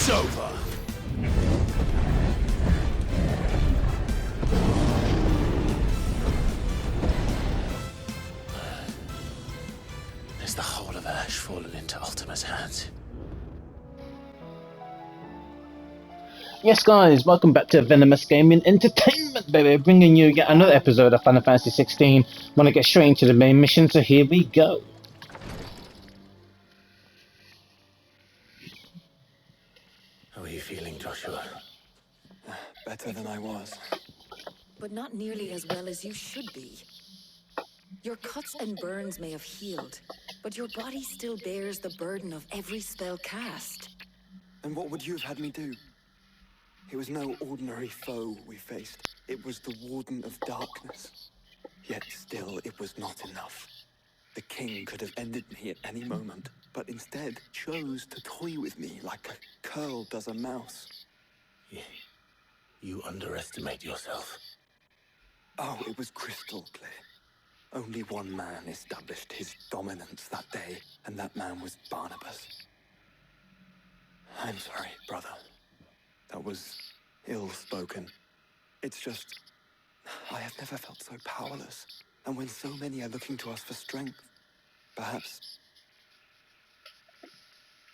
It's over. Is the whole of Ash fallen into Ultima's hands? Yes, guys, welcome back to Venomous Gaming Entertainment, baby. Bringing you yet another episode of Final Fantasy 16. Want to get straight into the main mission, so here we go. How are you feeling, Joshua? Better than I was. But not nearly as well as you should be. Your cuts and burns may have healed, but your body still bears the burden of every spell cast. And what would you have had me do? It was no ordinary foe we faced. It was the Warden of Darkness. Yet still, it was not enough. The king could have ended me at any moment, but instead chose to toy with me like a curl does a mouse. You underestimate yourself. Oh, it was crystal clear. Only one man established his dominance that day, and that man was Barnabas. I'm sorry, brother. That was ill-spoken. It's just, I have never felt so powerless. And when so many are looking to us for strength, perhaps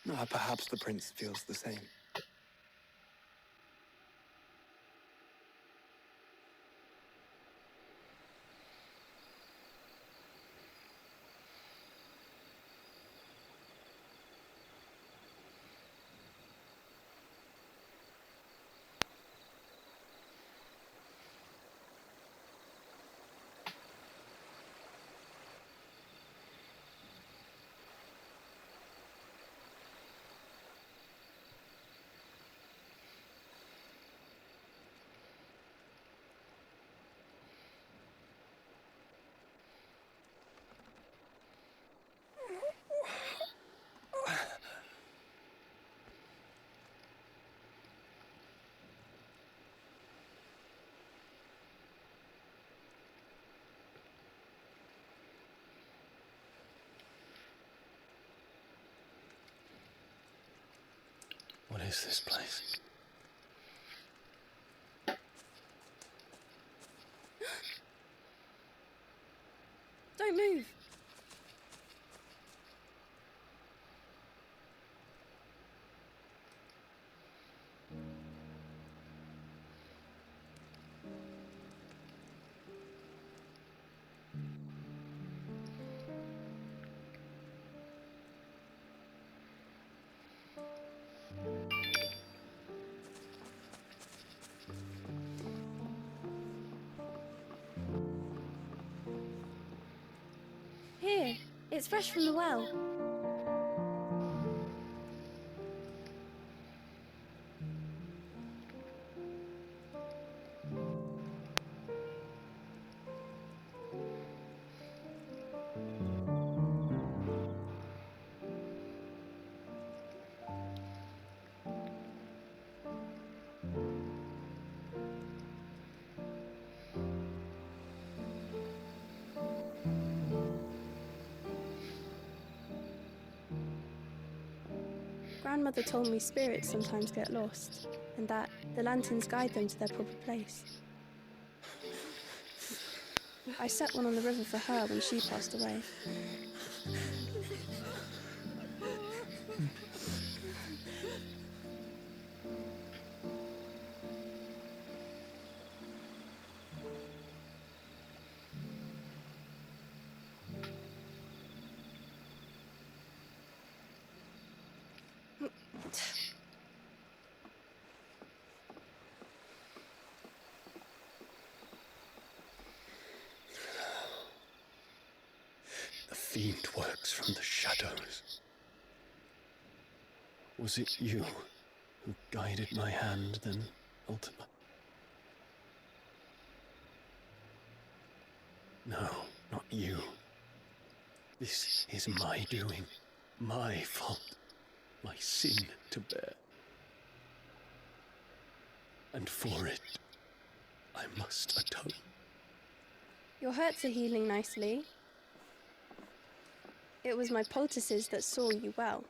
the prince feels the same. What is this place? Don't move. Here, it's fresh from the well. Grandmother told me spirits sometimes get lost, and that the lanterns guide them to their proper place. I set one on the river for her when she passed away. The fiend works from the shadows. Was it you who guided my hand then, Ultima? No, not you. This is my doing, my fault, my sin to bear. And for it, I must atone. Your hurts are healing nicely. It was my poultices that saw you well.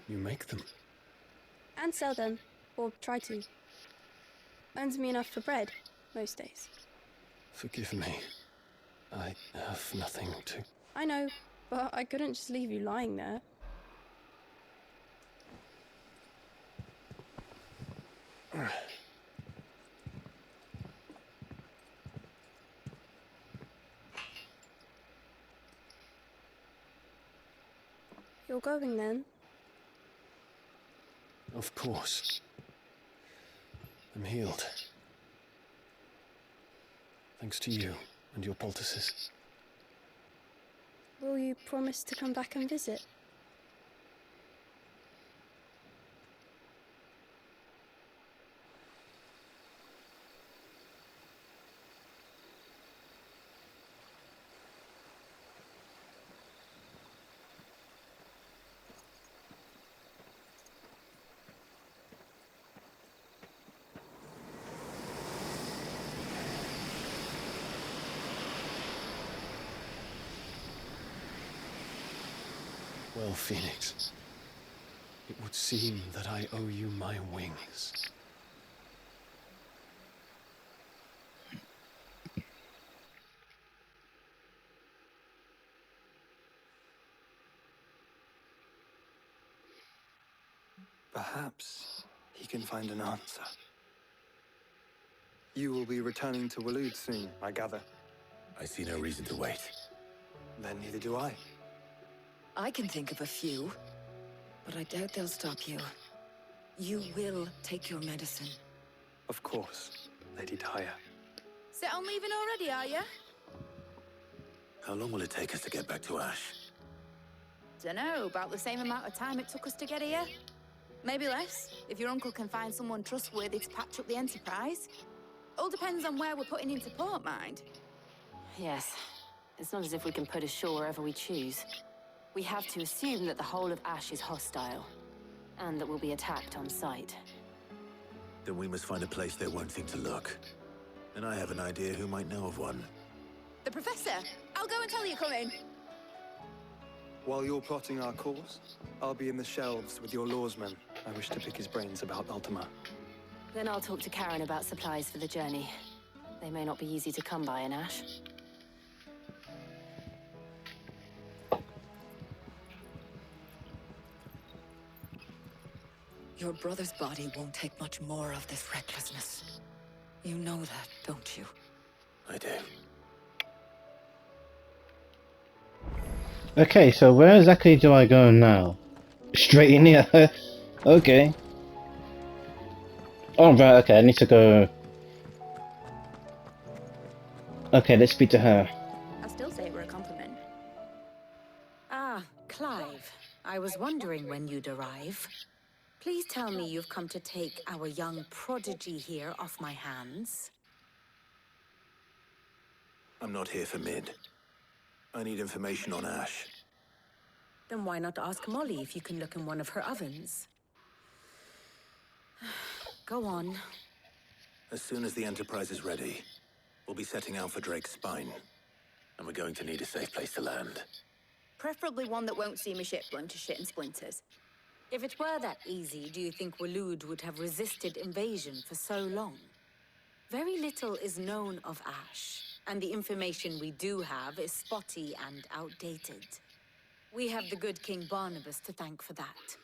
You make them? And sell them, or try to. Earns me enough for bread, most days. Forgive me. I have nothing to... I know, but I couldn't just leave you lying there. You're going then? Of course. I'm healed. Thanks to you and your poultices. Will you promise to come back and visit? Well, Phoenix, it would seem that I owe you my wings. Perhaps he can find an answer. You will be returning to Waloed soon, I gather. I see no reason to wait. Then neither do I. I can think of a few, but I doubt they'll stop you. You will take your medicine. Of course, Lady Daya. Set on leaving already, are you? How long will it take us to get back to Ash? Dunno, about the same amount of time it took us to get here. Maybe less, if your uncle can find someone trustworthy to patch up the Enterprise. All depends on where we're putting into port, mind. Yes. It's not as if we can put ashore wherever we choose. We have to assume that the whole of Ash is hostile, and that we'll be attacked on sight. Then we must find a place they won't think to look. And I have an idea who might know of one. The Professor! I'll go and tell you come in. While you're plotting our course, I'll be in the shelves with your lawsman. I wish to pick his brains about Ultima. Then I'll talk to Karen about supplies for the journey. They may not be easy to come by in Ash. Your brother's body won't take much more of this recklessness. You know that, don't you? I do. Okay, so where exactly do I go now? Straight in here? Okay. Oh, right, okay, I need to go... Okay, let's speak to her. I still say it were a compliment. Ah, Clive. I was wondering when you'd arrive. Please tell me you've come to take our young prodigy here off my hands. I'm not here for Mid. I need information on Ash. Then why not ask Molly if you can look in one of her ovens? Go on. As soon as the Enterprise is ready, we'll be setting out for Drake's Spine. And we're going to need a safe place to land. Preferably one that won't see my ship blown to shit and splinters. If it were that easy, do you think Waloed would have resisted invasion for so long? Very little is known of Ash, and the information we do have is spotty and outdated. We have the good King Barnabas to thank for that.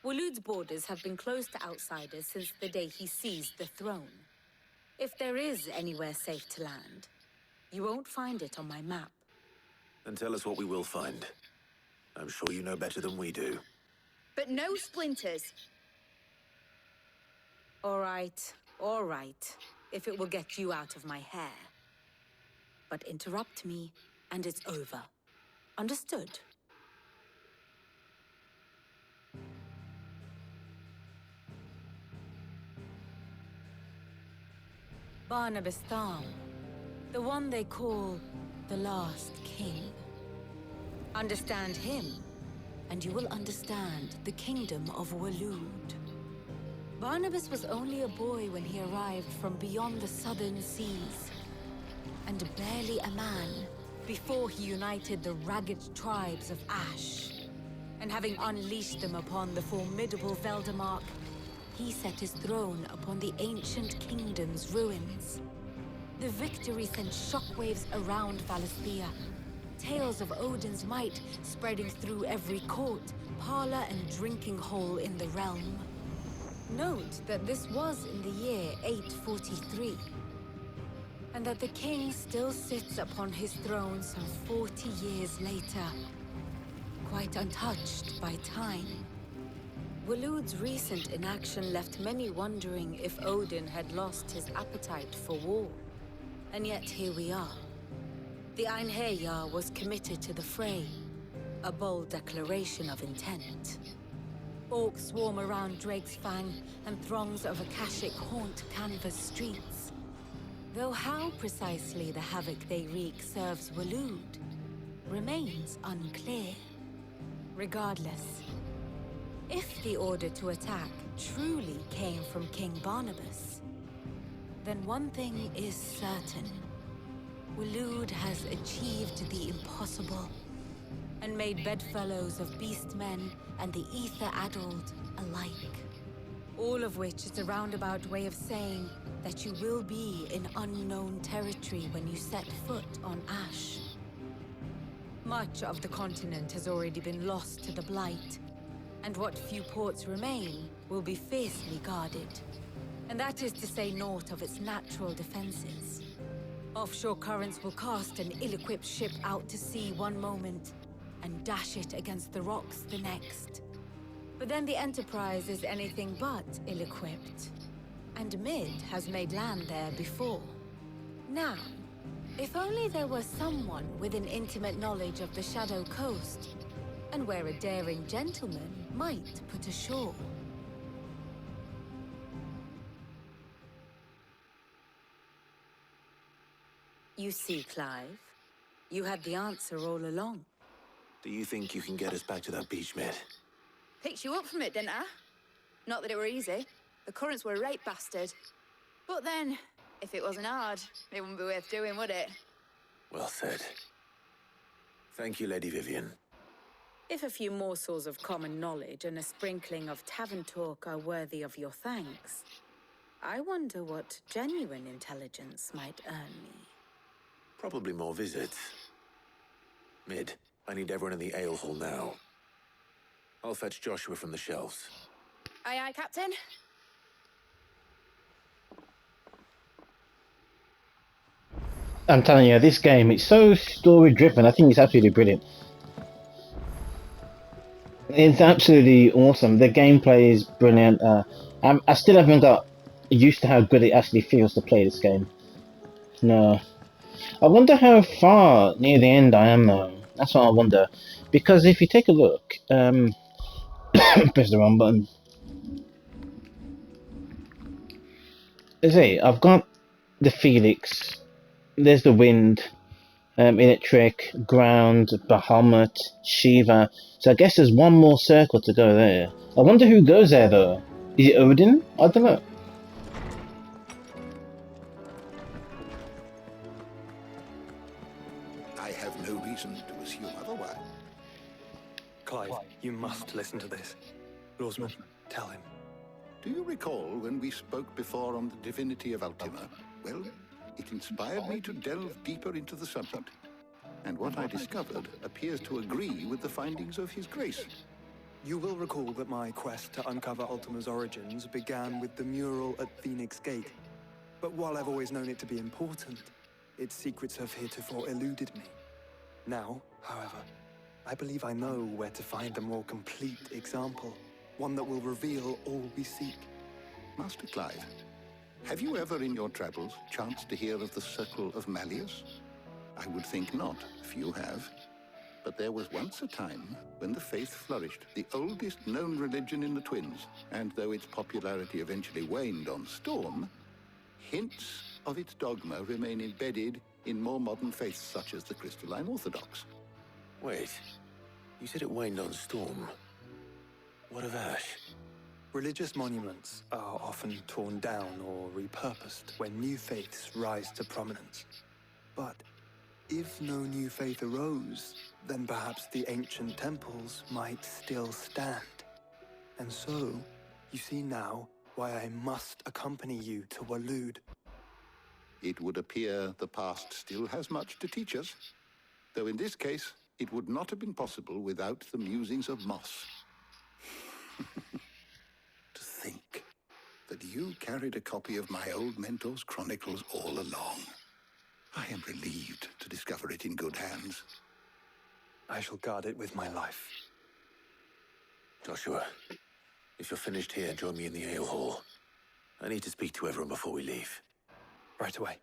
Waloed's borders have been closed to outsiders since the day he seized the throne. If there is anywhere safe to land, you won't find it on my map. Then tell us what we will find. I'm sure you know better than we do. But no splinters. All right, if it will get you out of my hair. But interrupt me, and it's over. Understood? Barnabas Thal, the one they call the last king. Understand him, and you will understand the kingdom of Waloed. Barnabas was only a boy when he arrived from beyond the southern seas, and barely a man before he united the ragged tribes of Ash. And having unleashed them upon the formidable Veldamark, he set his throne upon the ancient kingdom's ruins. The victory sent shockwaves around Valisthea, tales of Odin's might spreading through every court, parlor, and drinking hole in the realm. Note that this was in the year 843, and that the king still sits upon his throne some 40 years later, quite untouched by time. Waloed's recent inaction left many wondering if Odin had lost his appetite for war. And yet here we are. The Einherjar was committed to the fray, a bold declaration of intent. Orcs swarm around Drake's Fang, and throngs of Akashic haunt Canva's streets. Though how precisely the havoc they wreak serves Waloed remains unclear. Regardless, if the order to attack truly came from King Barnabas, then one thing is certain. Waloed has achieved the impossible, and made bedfellows of beastmen and the ether-addled alike. All of which is a roundabout way of saying that you will be in unknown territory when you set foot on Ash. Much of the continent has already been lost to the Blight, and what few ports remain will be fiercely guarded. And that is to say naught of its natural defenses. Offshore currents will cast an ill-equipped ship out to sea one moment, and dash it against the rocks the next. But then the Enterprise is anything but ill-equipped, and Mid has made land there before. Now, if only there were someone with an intimate knowledge of the Shadow Coast, and where a daring gentleman might put ashore. You see, Clive, you had the answer all along. Do you think you can get us back to that beach, Mid? Picked you up from it, didn't I? Not that it were easy. The currents were a right bastard. But then, if it wasn't hard, it wouldn't be worth doing, would it? Well said. Thank you, Lady Vivian. If a few morsels of common knowledge and a sprinkling of tavern talk are worthy of your thanks, I wonder what genuine intelligence might earn me. Probably more visits. Mid, I need everyone in the ale hall now. I'll fetch Joshua from the shelves. Aye, aye, Captain. I'm telling you, this game, it's so story-driven. I think it's absolutely brilliant. It's absolutely awesome. The gameplay is brilliant. I still haven't got used to how good it actually feels to play this game. No. I wonder how far near the end I am though. That's what I wonder. Because if you take a look, press the wrong button. See, I've got the Felix, there's the Wind, Electric, Ground, Bahamut, Shiva. So I guess there's one more circle to go there. I wonder who goes there though. Is it Odin? I don't know. I have no reason to assume otherwise. Clive, you must listen to this. Lawsman, tell him. Do you recall when we spoke before on the divinity of Ultima? Well, it inspired me to delve deeper into the subject. And what I discovered appears to agree with the findings of His Grace. You will recall that my quest to uncover Ultima's origins began with the mural at Phoenix Gate. But while I've always known it to be important, its secrets have heretofore eluded me. Now, however, I believe I know where to find a more complete example. One that will reveal all we seek. Master Clive, have you ever in your travels chanced to hear of the Circle of Malleus? I would think not, few have. But there was once a time when the faith flourished, the oldest known religion in the Twins, and though its popularity eventually waned on Storm, hints of its dogma remain embedded in more modern faiths such as the Crystalline Orthodox. Wait, you said it waned on Storm. What of Ash? Religious monuments are often torn down or repurposed when new faiths rise to prominence. But if no new faith arose, then perhaps the ancient temples might still stand. And so, you see now, Why I must accompany you to Waloed. It would appear the past still has much to teach us, though in this case, it would not have been possible without the musings of Moss. To think that you carried a copy of my old mentor's chronicles all along. I am relieved to discover it in good hands. I shall guard it with my life. Joshua, if you're finished here, join me in the ale hall. I need to speak to everyone before we leave. Right away.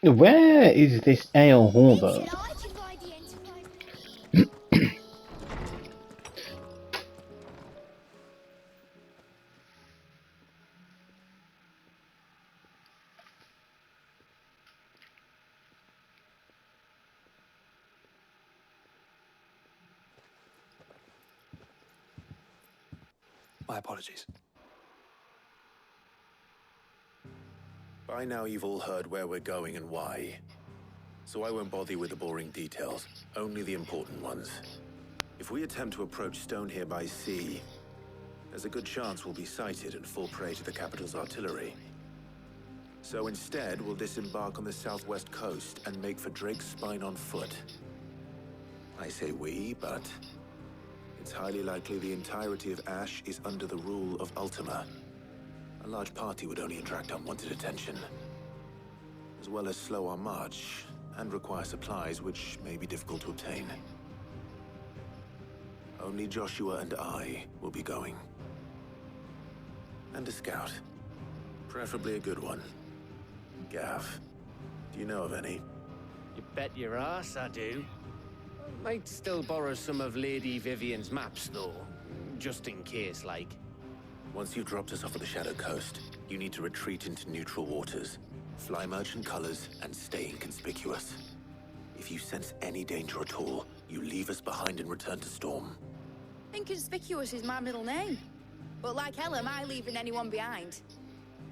Where is this ale hall though? My apologies. By now you've all heard where we're going and why. So I won't bother you with the boring details, only the important ones. If we attempt to approach Stone here by sea, there's a good chance we'll be sighted and fall prey to the capital's artillery. So instead, we'll disembark on the southwest coast and make for Drake's Spine on foot. I say we, but it's highly likely the entirety of Ash is under the rule of Ultima. A large party would only attract unwanted attention, as well as slow our march and require supplies which may be difficult to obtain. Only Joshua and I will be going. And a scout. Preferably a good one. Gav, do you know of any? You bet your ass I do. Might still borrow some of Lady Vivian's maps, though. Just in case, like. Once you've dropped us off at the Shadow Coast, you need to retreat into neutral waters, fly merchant colors, and stay inconspicuous. If you sense any danger at all, you leave us behind and return to Storm. Inconspicuous is my middle name. But like hell am I leaving anyone behind.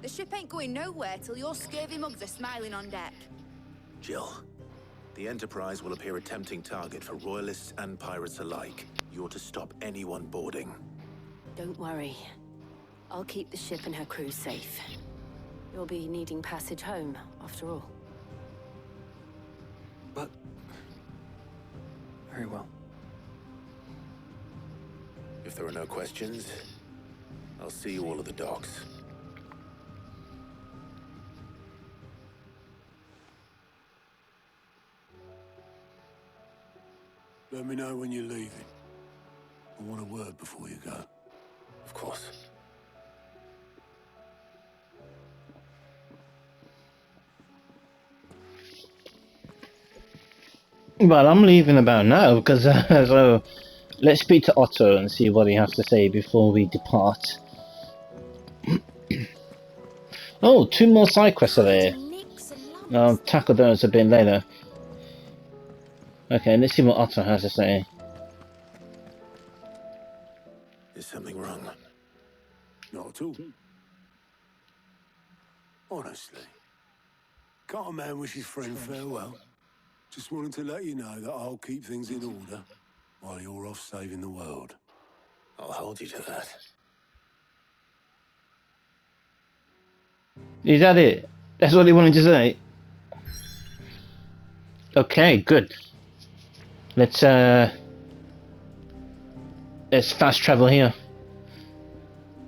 The ship ain't going nowhere till your scurvy mugs are smiling on deck. Jill, the Enterprise will appear a tempting target for royalists and pirates alike. You're to stop anyone boarding. Don't worry. I'll keep the ship and her crew safe. You'll be needing passage home, after all. But... very well. If there are no questions, I'll see you all at the docks. Let me know when you're leaving. I want a word before you go. Of course. Well, I'm leaving about now because so let's speak to Otto and see what he has to say before we depart. Oh, 2 more side quests are there. I'll tackle those a bit later. Okay, let's see what Otto has to say. Is something wrong? Not at all. Honestly. Can't a man wish his friend farewell? Just wanted to let you know that I'll keep things in order while you're off saving the world. I'll hold you to that. Is that it? That's what he wanted to say? Okay, good. Let's fast travel here.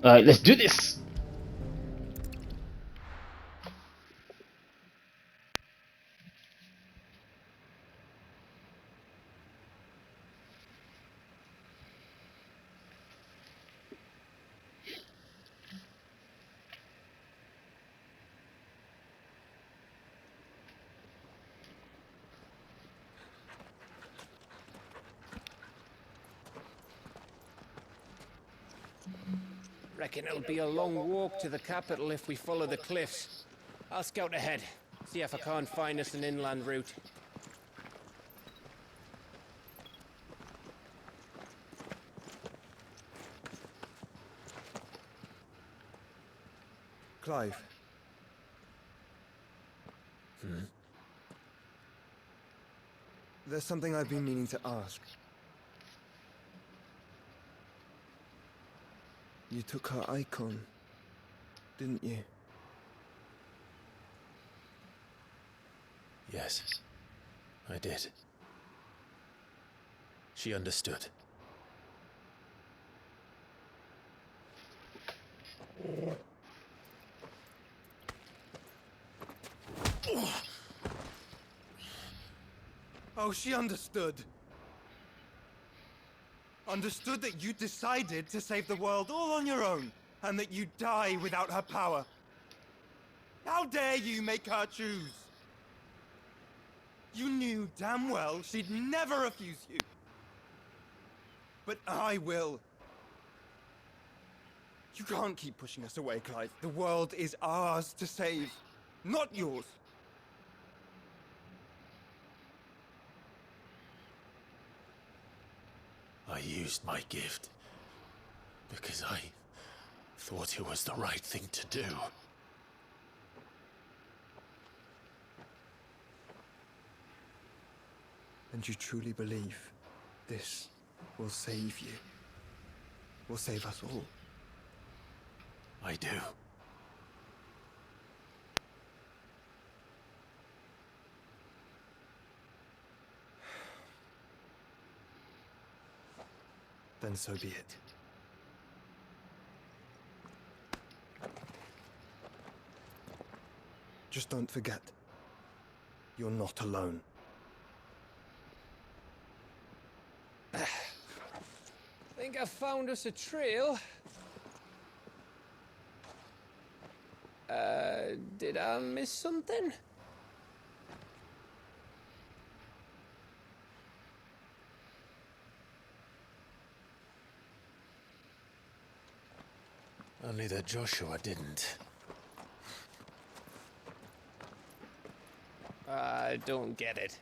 Alright, let's do this! Reckon it'll be a long walk to the capital if we follow the cliffs. I'll scout ahead, see if I can't find us an inland route. Clive. There's something I've been meaning to ask. You took her Eikon, didn't you? Yes, I did. She understood. Oh, she understood. Understood that you decided to save the world all on your own, and that you'd die without her power. How dare you make her choose? You knew damn well she'd never refuse you. But I will. You can't keep pushing us away, Clive. The world is ours to save, not yours. I used my gift because I thought it was the right thing to do. And you truly believe this will save you? Will save us all? I do. Then so be it. Just don't forget, you're not alone. Think I found us a trail. Did I miss something? Only that Joshua didn't. I don't get it.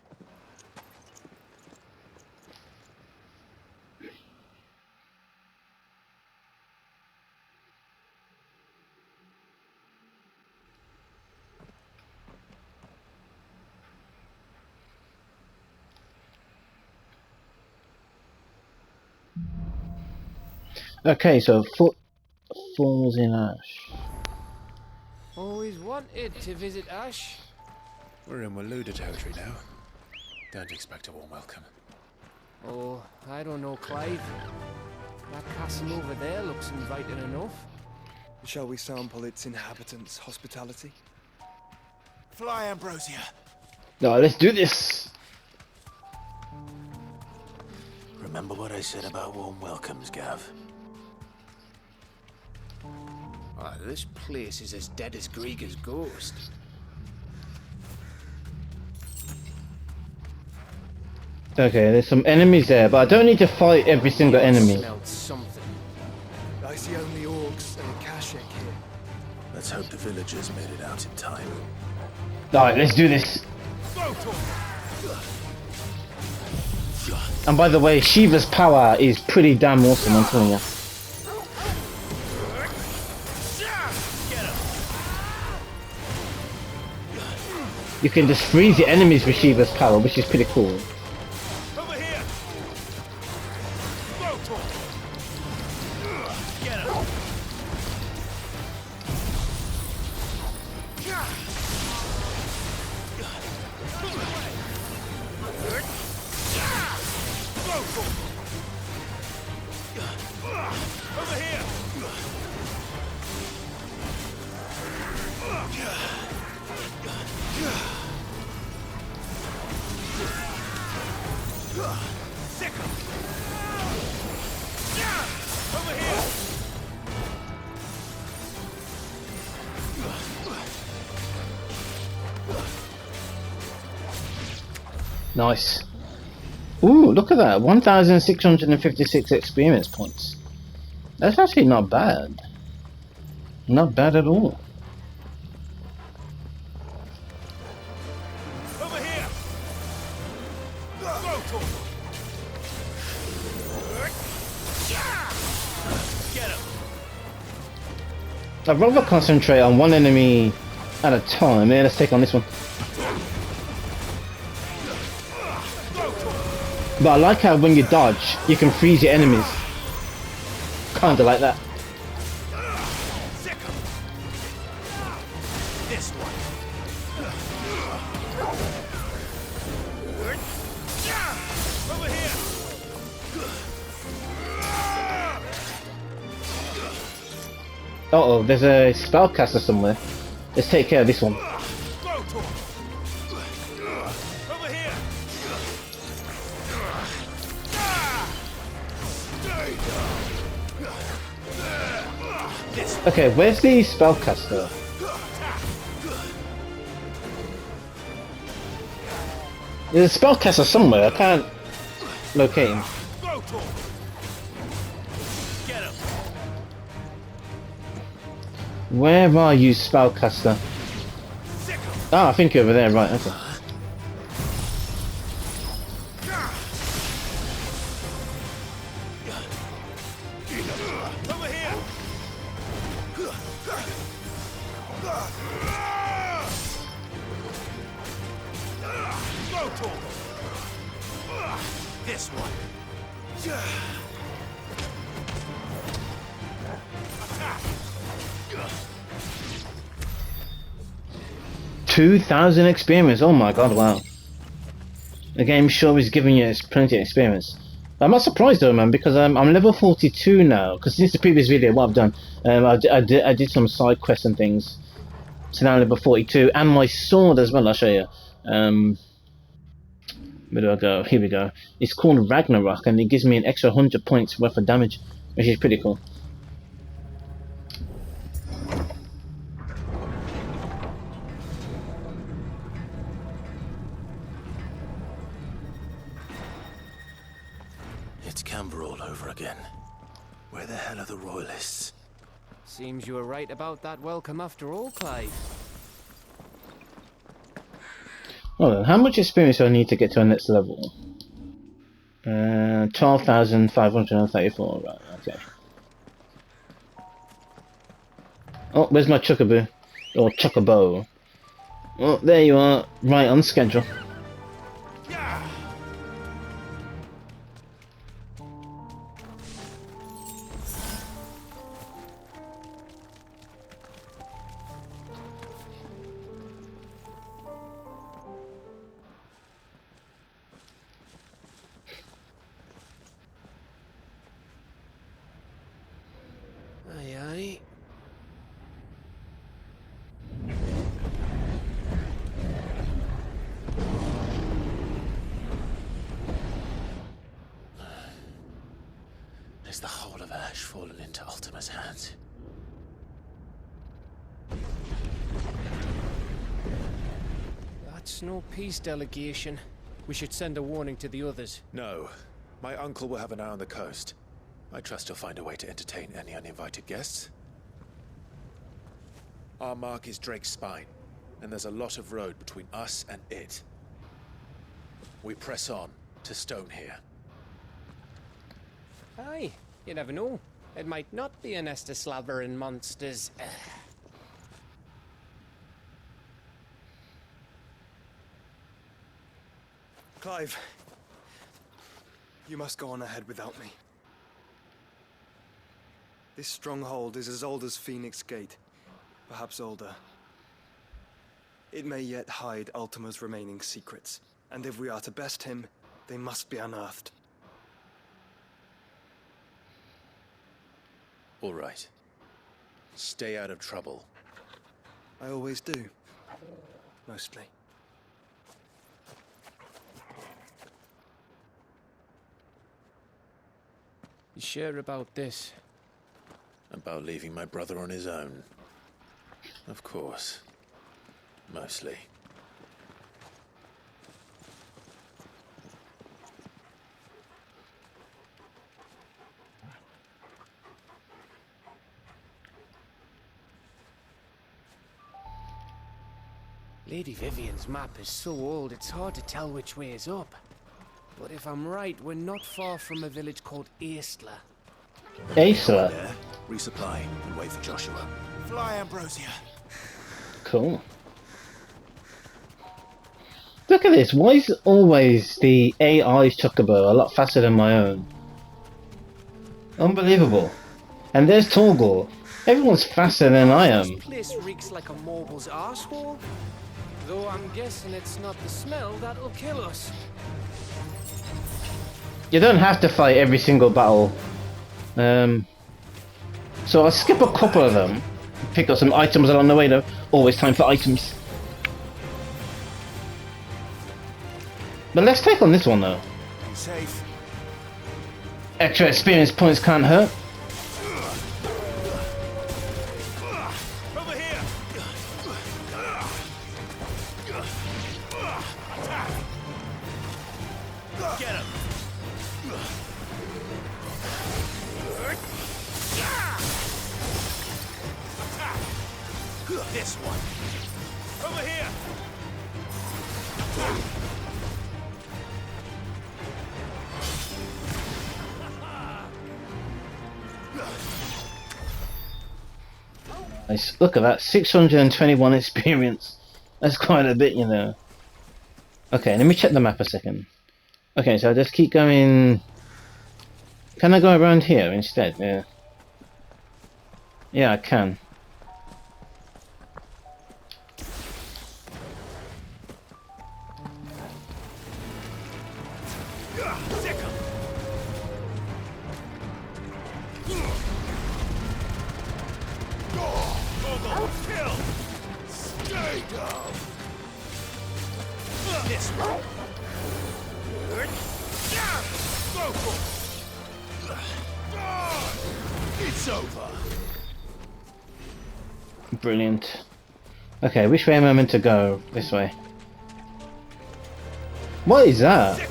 Okay, so falls in ash. Always wanted to visit Ash. We're in Waluda territory now. Don't expect a warm welcome. Oh, I don't know, Clive. That castle over there looks inviting enough. Shall we sample its inhabitants' hospitality? Fly, Ambrosia! No, let's do this! Remember what I said about warm welcomes, Gav? Oh, this place is as dead as Grieger's ghost. Okay, there's some enemies there, but I don't need to fight every single enemy. Smelled something. I see only orcs and Akashic here. Let's hope the villagers made it out in time. Alright, let's do this. And by the way, Shiva's power is pretty damn awesome, I'm telling you. You can just freeze the enemies with Shiva's power, which is pretty cool. Over here! Nice. Ooh, look at that. 1,656 experience points. That's actually not bad. Not bad at all. Over here! Get him! I'd rather concentrate on one enemy at a time. Yeah, let's take on this one. But I like how when you dodge, you can freeze your enemies. Kinda like that. Uh-oh, there's a spellcaster somewhere. Let's take care of this one. Okay, where's the spellcaster? There's a spellcaster somewhere, I can't locate him. Where are you, spellcaster? Ah, I think you're over there, right, okay. This one. 2,000 experience, oh my god, wow. The game sure is giving you plenty of experience. I'm not surprised though, man, because I'm level 42 now, because since the previous video, what I've done, I did some side quests and things. So now I'm level 42, and my sword as well, I'll show you. Where do I go? Here we go. It's called Ragnarok, and it gives me an extra 100 points worth of damage, which is pretty cool. It's Canberra all over again. Where the hell are the royalists? Seems you were right about that welcome after all, Clive. Hold on, how much experience do I need to get to our next level? 12,534, right, okay. Oh, where's my chocobo? Or chocobo? Oh, there you are, right on schedule. Aye, aye. Is the whole of Ash fallen into Ultima's hands? That's no peace delegation. We should send a warning to the others. No. My uncle will have an eye on the coast. I trust he'll find a way to entertain any uninvited guests. Our mark is Drake's Spine, and there's a lot of road between us and it. We press on to Stone here. Aye, you never know. It might not be a nest of slavering monsters. Clive, you must go on ahead without me. This stronghold is as old as Phoenix Gate, perhaps older. It may yet hide Ultima's remaining secrets, and if we are to best him, they must be unearthed. All right. Stay out of trouble. I always do. Mostly. You sure about this? About leaving my brother on his own. Of course. Mostly. Lady Vivian's map is so old it's hard to tell which way is up. But if I'm right, we're not far from a village called Aistla. Aistla? There, resupply, and wait for Joshua. Fly, Ambrosia. Cool. Look at this, why is always the AI's chocobo a lot faster than my own? Unbelievable. And there's Torgal. Everyone's faster than I am. This place reeks like a mobile's arsehole. Though I'm guessing it's not the smell that'll kill us. You don't have to fight every single battle. So I'll skip a couple of them, pick up some items along the way though. Always time for items. But let's take on this one though. Safe. Extra experience points can't hurt. Over here. Get him. This one. Over here. Nice. Look at that, 621 experience. That's quite a bit, you know. Okay, let me check the map a second. Okay, so I just keep going. Can I go around here instead? Yeah. Yeah, I can. It's over. Brilliant. Okay, which way am I meant to go? This way. What is that?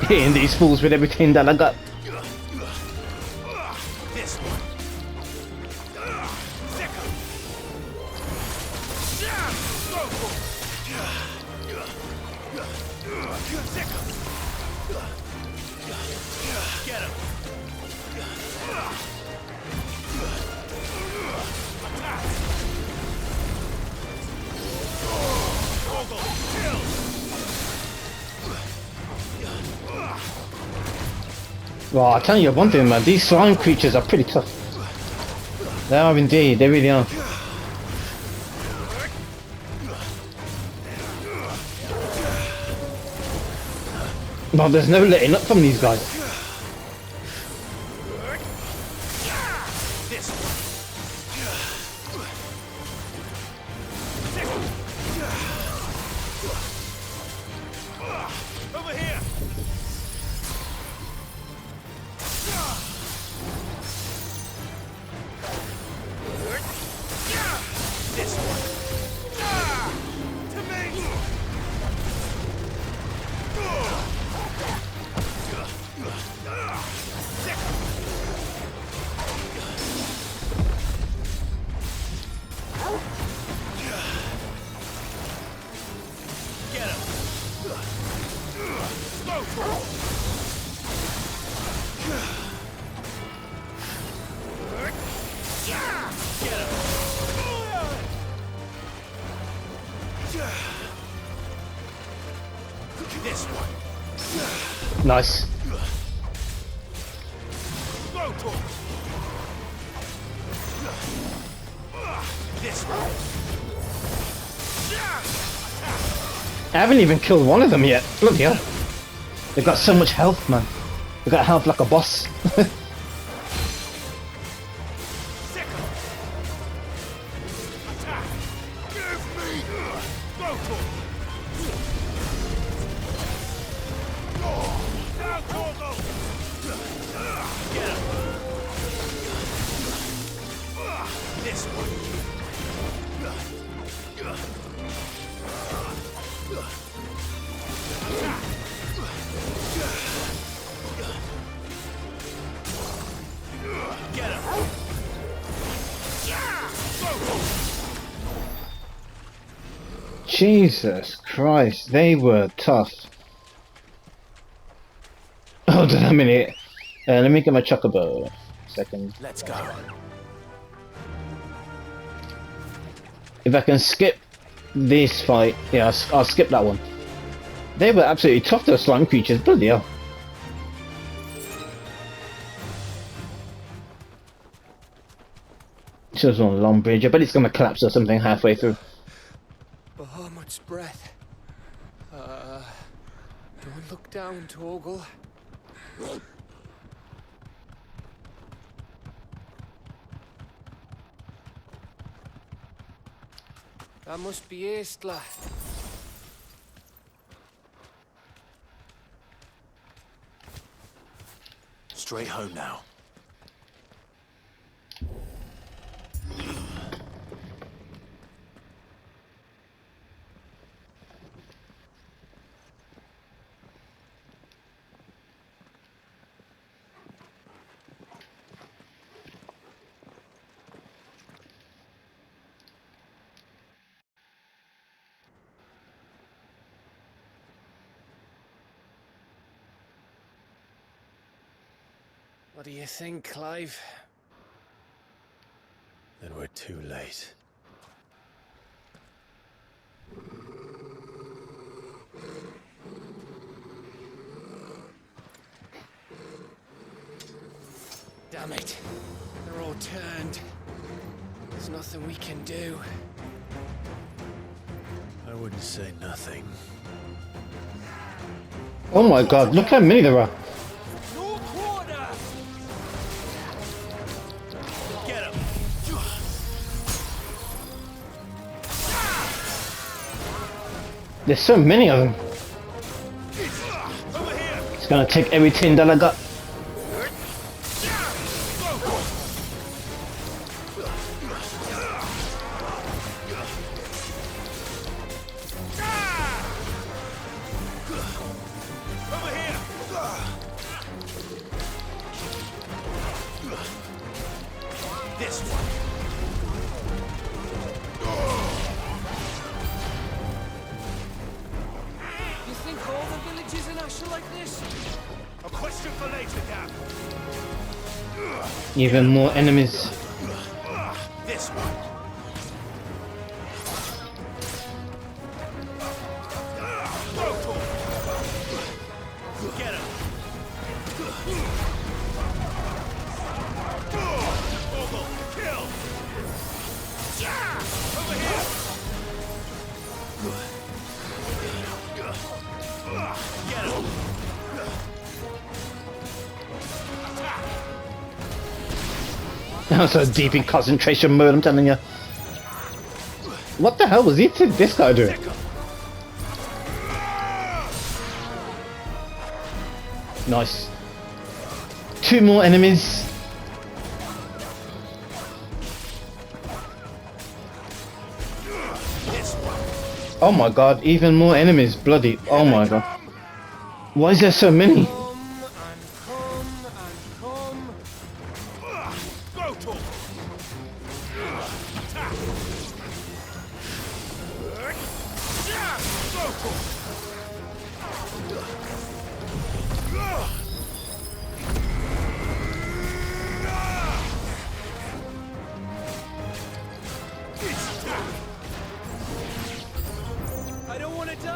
Hitting these fools with everything that I got. This one. Get him. Well, I'll tell you one thing, man. These slime creatures are pretty tough. They are indeed. They really are. No, there's no letting up from these guys. Over here. This one. To me. Get him. Go for it. Get him. This one. Nice. Go for it. This one. I haven't even killed one of them yet. Bloody hell. They've got so much health, man. They've got health like a boss. Jesus Christ, they were tough. Hold on a minute. Let me get my chocobo. Second. Let's go. If I can skip this fight, yeah, I'll skip that one. They were absolutely tough, those slime creatures, bloody hell. This was on a long bridge, I bet it's gonna collapse or something halfway through. Bahamut's breath. Don't look down, Torgal. That must be Aistla. Straight home now. What do you think, Clive? Then we're too late. Damn it. They're all turned. There's nothing we can do. I wouldn't say nothing. Oh my god, look how many there are. No quarter! Get him! There's so many of them. It's gonna take everything that I got. This one. You think all the villages in Ash are like this? A question for later, Gap. Even more enemies. This one. Get him. Kill. Over here. Get him. That was so deep in concentration mode, I'm telling you. What the hell was this guy doing? Nice. 2 more enemies. Oh my god, even more enemies. Bloody, oh my god. Why is there so many?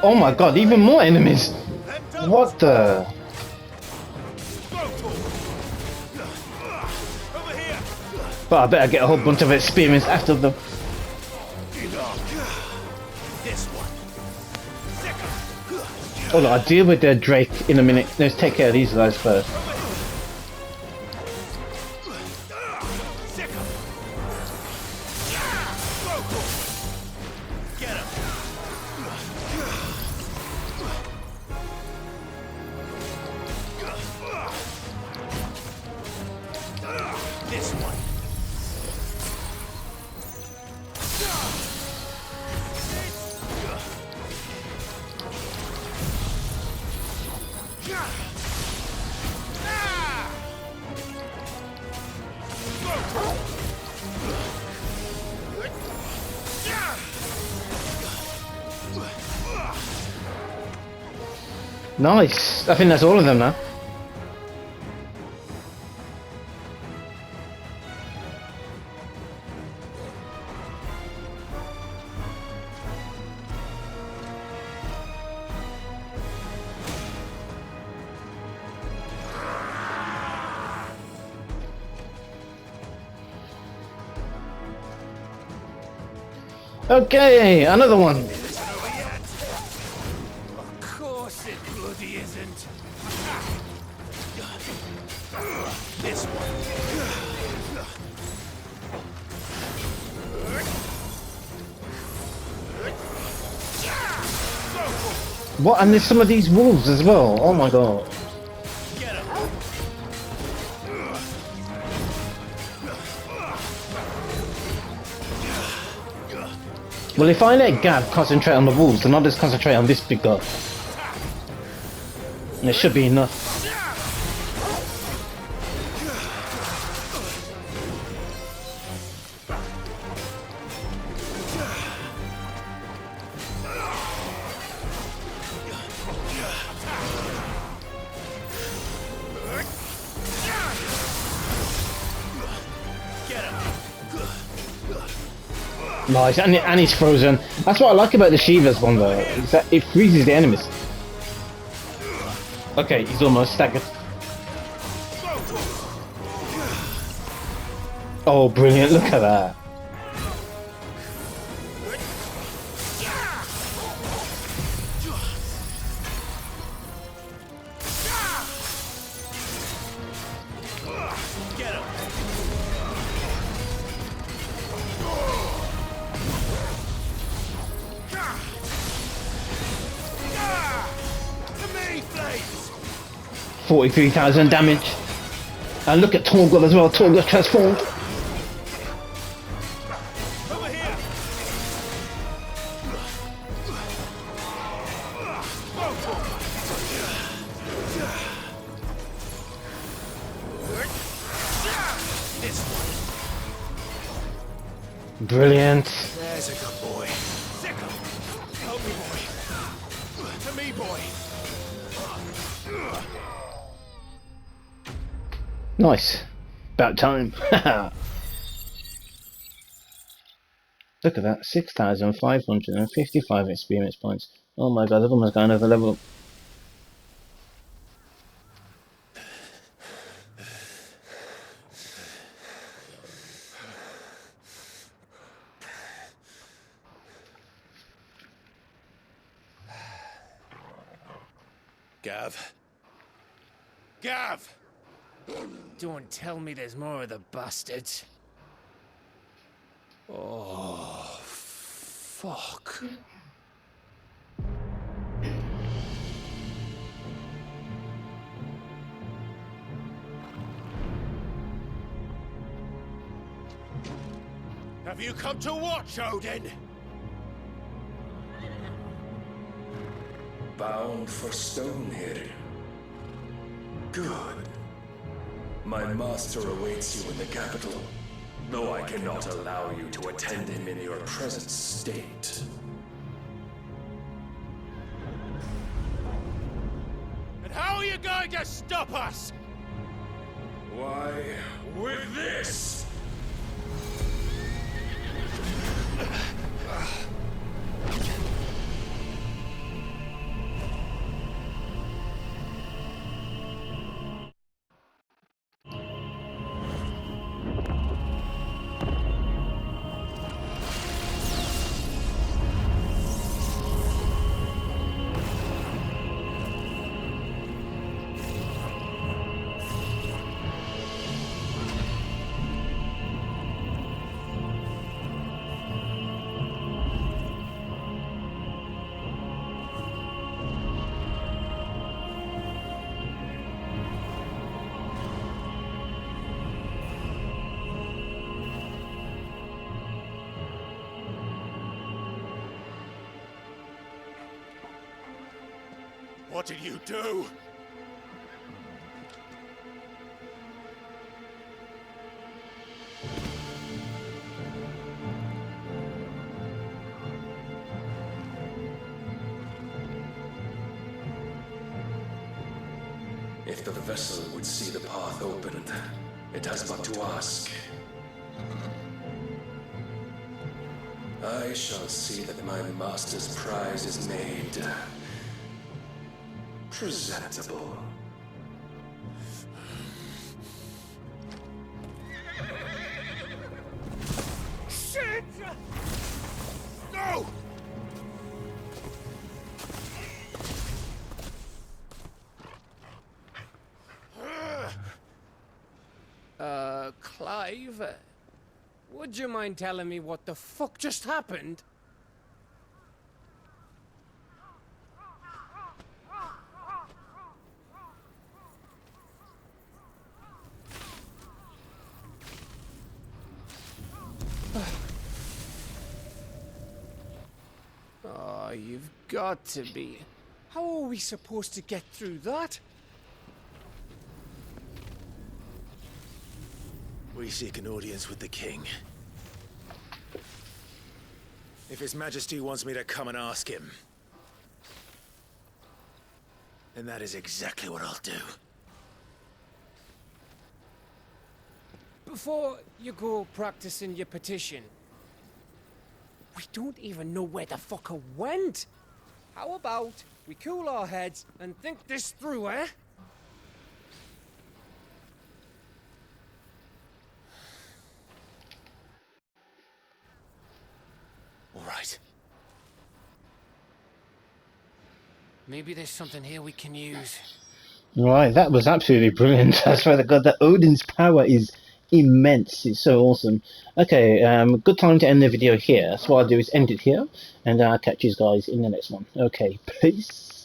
Oh my god, even more enemies! What the? But I better get a whole bunch of experience after them. Oh look, I'll deal with the Drake in a minute. Let's take care of these guys first. This one. Nice! I think that's all of them now. Okay, another one. Of course it bloody isn't. This one. What? And there's some of these wolves as well. Oh my god. Get him. Well, if I let Gav concentrate on the wolves, then I'll just concentrate on this big guy. And it should be enough. Nice, and he's frozen. That's what I like about the Shiva's one though, is that it freezes the enemies. Okay, he's almost staggered. Oh, brilliant, look at that. To me, flames! 43,000 damage. And look at Torgal as well, Torgal's transformed. Over here! This one. Brilliant. There's a good boy. Sickle! Help me, boy. To me, boy. Nice. About time. Look at that, 6,555 experience points. Oh my god, I've almost gone over level. Gav. Gav! Don't tell me there's more of the bastards. Oh, fuck. Have you come to watch, Odin? Bound for Stonehill. Good. My master awaits you in the capital, though I cannot allow you to attend him in your present state. And how are you going to stop us? Why, with this! What did you do? If the vessel would see the path opened, it has but to ask. I shall see that my master's prize is made presentable. Shit! Clive, would you mind telling me what the fuck just happened? Oh, you've got to be. How are we supposed to get through that? We seek an audience with the king. If His Majesty wants me to come and ask him, then that is exactly what I'll do. Before you go practicing your petition, we don't even know where the fucker went. How about we cool our heads and think this through, eh? All right. Maybe there's something here we can use. Right, that was absolutely brilliant. I swear to God, that Odin's power is immense. It's so awesome. Okay, good time to end the video here. So what I'll do is end it here, and I'll catch you guys in the next one. Okay, peace.